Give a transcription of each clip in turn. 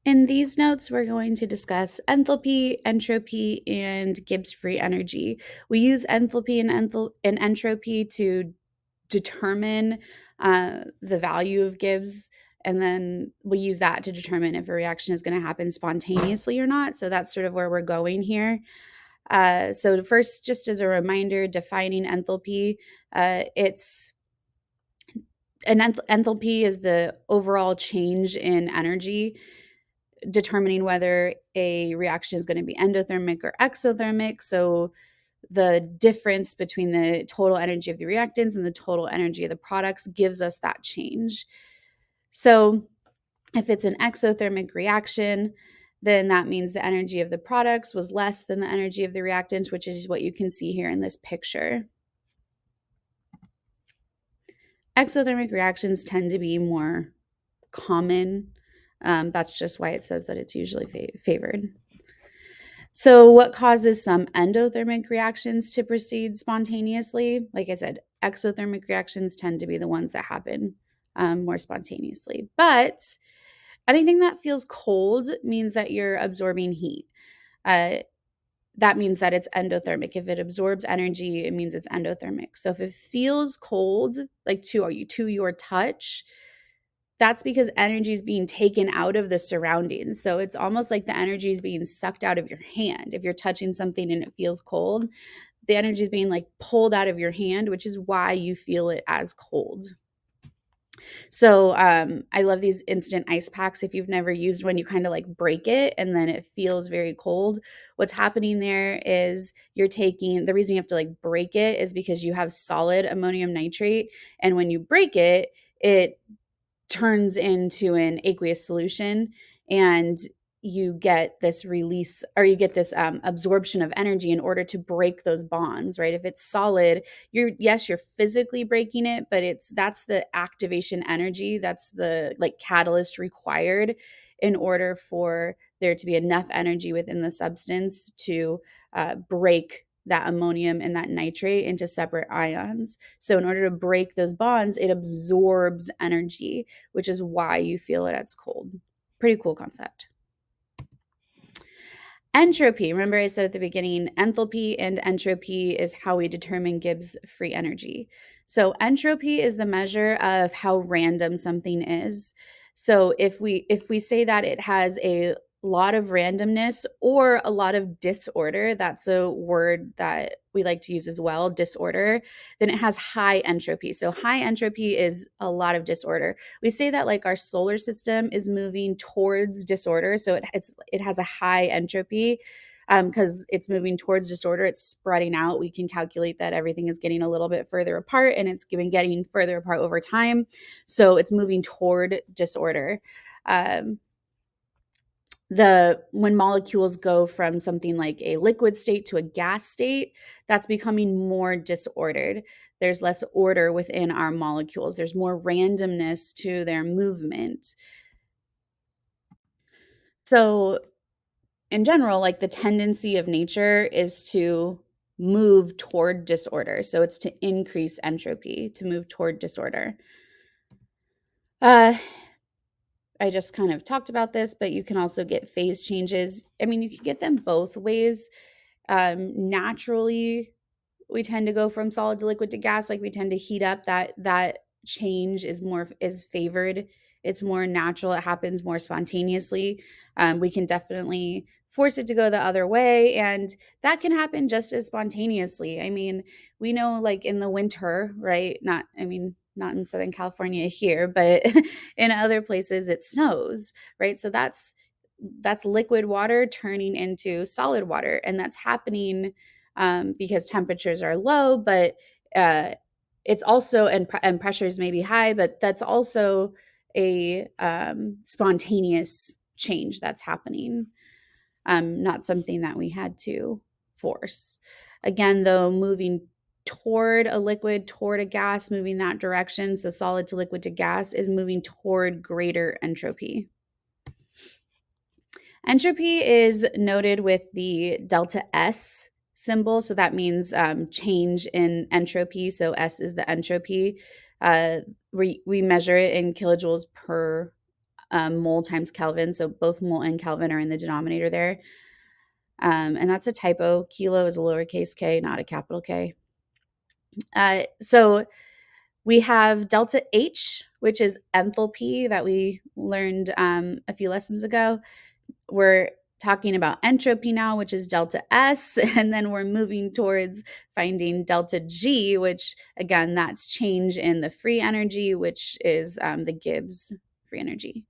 In these notes, we're going to discuss enthalpy, entropy, and Gibbs free energy. We use enthalpy and entropy to determine the value of Gibbs, and then we use that to determine if a reaction is going to happen spontaneously or not. So that's sort of where we're going here. So first, just as a reminder, defining enthalpy, it's enthalpy is the overall change in energy, determining whether a reaction is going to be endothermic or exothermic. So the difference between the total energy of the reactants and the total energy of the products gives us that change. So if it's an exothermic reaction, then that means the energy of the products was less than the energy of the reactants, which is what you can see here in this picture. Exothermic reactions tend to be more common. That's just why it says that it's usually favored. So what causes some endothermic reactions to proceed spontaneously? Like I said, exothermic reactions tend to be the ones that happen more spontaneously. But anything that feels cold means that you're absorbing heat. That means that it's endothermic. If it absorbs energy, it means it's endothermic. So if it feels cold, like to your touch, that's because energy is being taken out of the surroundings. So it's almost like the energy is being sucked out of your hand. If you're touching something and it feels cold, the energy is being like pulled out of your hand, which is why you feel it as cold. So I love these instant ice packs. If you've never used one, you kind of like break it and then it feels very cold. What's happening there is you're taking, the reason you have to like break it is because you have solid ammonium nitrate. And when you break it, it turns into an aqueous solution, and you get this release, or you get this absorption of energy in order to break those bonds, right? If it's solid, you're physically breaking it, but that's the activation energy, that's the like catalyst required in order for there to be enough energy within the substance to break that ammonium and that nitrate into separate ions. So in order to break those bonds, it absorbs energy, which is why you feel it as cold. Pretty cool concept. Entropy. Remember I said at the beginning, enthalpy and entropy is how we determine Gibbs free energy. So entropy is the measure of how random something is. So if we say that it has a lot of randomness or a lot of disorder, that's a word that we like to use as well, disorder, then it has high entropy. So high entropy is a lot of disorder. We say that like our solar system is moving towards disorder, so it has a high entropy because it's moving towards disorder. It's spreading out. We can calculate that everything is getting a little bit further apart, and it's been getting further apart over time. So it's moving toward disorder. When molecules go from something like a liquid state to a gas state, that's becoming more disordered. There's less order within our molecules. There's more randomness to their movement. So in general, like the tendency of nature is to move toward disorder. So it's to increase entropy, to move toward disorder. I just kind of talked about this, but you can also get phase changes. I mean, you can get them both ways. Naturally, we tend to go from solid to liquid to gas. Like we tend to heat up. That change is favored. It's more natural. It happens more spontaneously. We can definitely force it to go the other way, and that can happen just as spontaneously. I mean, we know like in the winter, right? Not in Southern California here, but in other places it snows, right? So that's liquid water turning into solid water, and that's happening because temperatures are low, but it's also and pressures may be high, but that's also a spontaneous change that's happening, not something that we had to force. Again, though, moving toward a liquid, toward a gas, moving that direction, so solid to liquid to gas, is moving toward greater entropy. Entropy is noted with the delta S symbol, so that means change in entropy. So S is the entropy. We measure it in kilojoules per mole times Kelvin. So both mole and Kelvin are in the denominator there. And that's a typo. Kilo is a lowercase k, not a capital K. So we have delta H, which is enthalpy that we learned a few lessons ago. We're talking about entropy now, which is delta S, and then we're moving towards finding delta G, which again, that's change in the free energy, which is the Gibbs free energy.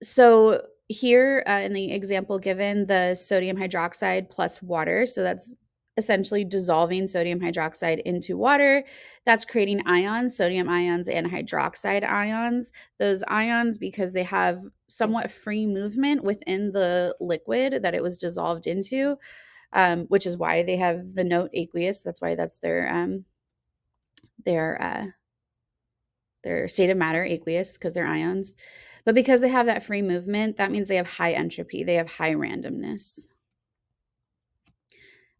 So here in the example given, the sodium hydroxide plus water, so that's essentially dissolving sodium hydroxide into water. That's creating ions, sodium ions and hydroxide ions. Those ions, because they have somewhat free movement within the liquid that it was dissolved into, which is why they have the note aqueous. That's why that's their state of matter, aqueous, because they're ions. But because they have that free movement, that means they have high entropy. They have high randomness.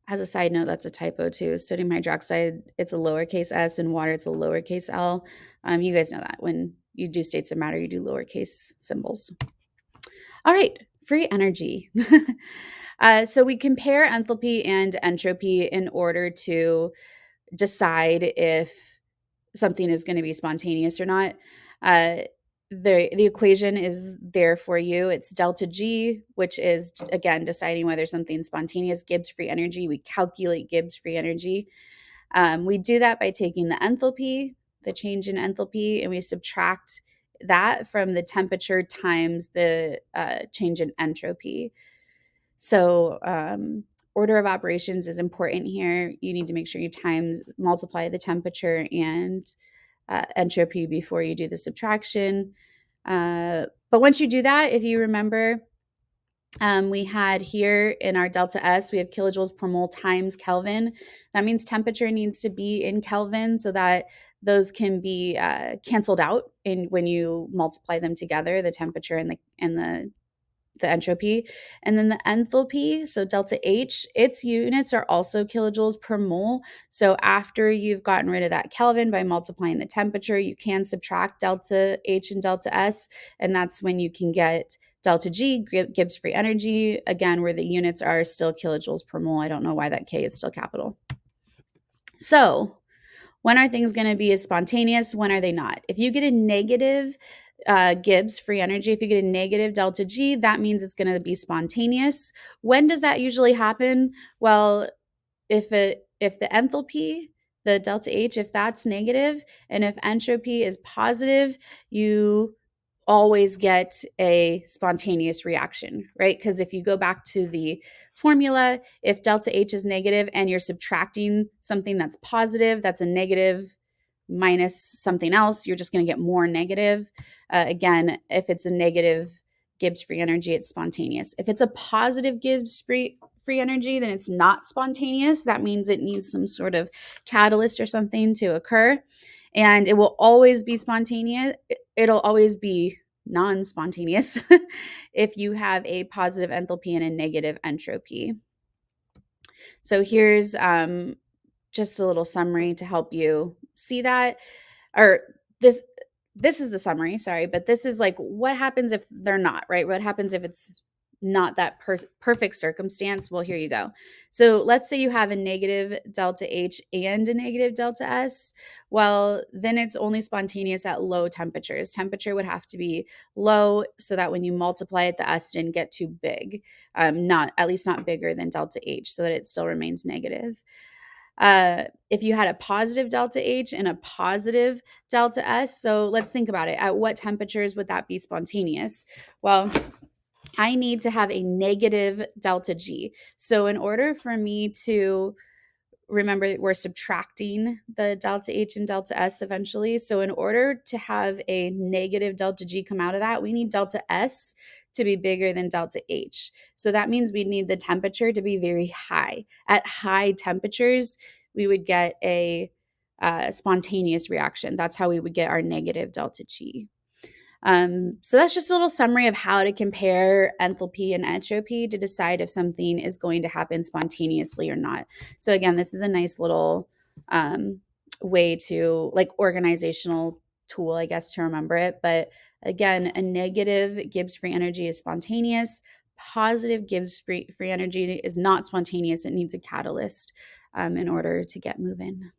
As a side note, that's a typo too. Sodium hydroxide, it's a lowercase s, and water, it's a lowercase l. You guys know that. When you do states of matter, you do lowercase symbols. All right, free energy. So we compare enthalpy and entropy in order to decide if something is going to be spontaneous or not. The equation is there for you. It's delta G, which is, again, deciding whether something's spontaneous. Gibbs free energy. We calculate Gibbs free energy. We do that by taking the enthalpy, the change in enthalpy, and we subtract that from the temperature times the change in entropy. So order of operations is important here. You need to make sure you multiply the temperature and entropy before you do the subtraction. But once you do that, if you remember, we had here in our delta S, we have kilojoules per mole times Kelvin. That means temperature needs to be in Kelvin so that those can be canceled out when you multiply them together, the temperature and the entropy. And then the enthalpy, so delta H, its units are also kilojoules per mole. So after you've gotten rid of that Kelvin by multiplying the temperature, you can subtract delta H and delta S, and that's when you can get delta G, Gibbs free energy, again, where the units are still kilojoules per mole. I don't know why that K is still capital. So when are things going to be as spontaneous? When are they not? If you get a negative Gibbs free energy, if you get a negative delta G, that means it's going to be spontaneous. When does that usually happen? Well, if the enthalpy, the delta H, if that's negative, and if entropy is positive, you always get a spontaneous reaction, right? Because if you go back to the formula, if delta H is negative and you're subtracting something that's positive, that's a negative minus something else, you're just going to get more negative. Again, if it's a negative Gibbs free energy, it's spontaneous. If it's a positive Gibbs free energy, then it's not spontaneous. That means it needs some sort of catalyst or something to occur. And it will always be spontaneous. It'll always be non-spontaneous if you have a positive enthalpy and a negative entropy. So here's just a little summary to help you see that. Or this is the summary, sorry, but this is like what happens if they're not, right? What happens if it's not that perfect circumstance? Well, here you go. So let's say you have a negative delta H and a negative delta S. Well, then it's only spontaneous at low temperatures. Temperature would have to be low so that when you multiply it, the S didn't get too big, at least not bigger than delta H, so that it still remains negative. If you had a positive delta H and a positive delta S, so let's think about it. At what temperatures would that be spontaneous? Well, I need to have a negative delta G. So in order for me to remember, we're subtracting the delta H and delta S eventually. So in order to have a negative delta G come out of that, we need delta S to be bigger than delta H. So that means we need the temperature to be very high. At high temperatures, we would get a spontaneous reaction. That's how we would get our negative delta G. So that's just a little summary of how to compare enthalpy and entropy to decide if something is going to happen spontaneously or not. So again, this is a nice little way to, like, organizational tool, I guess, to remember it. But again, a negative Gibbs free energy is spontaneous. Positive Gibbs free energy is not spontaneous. It needs a catalyst in order to get moving.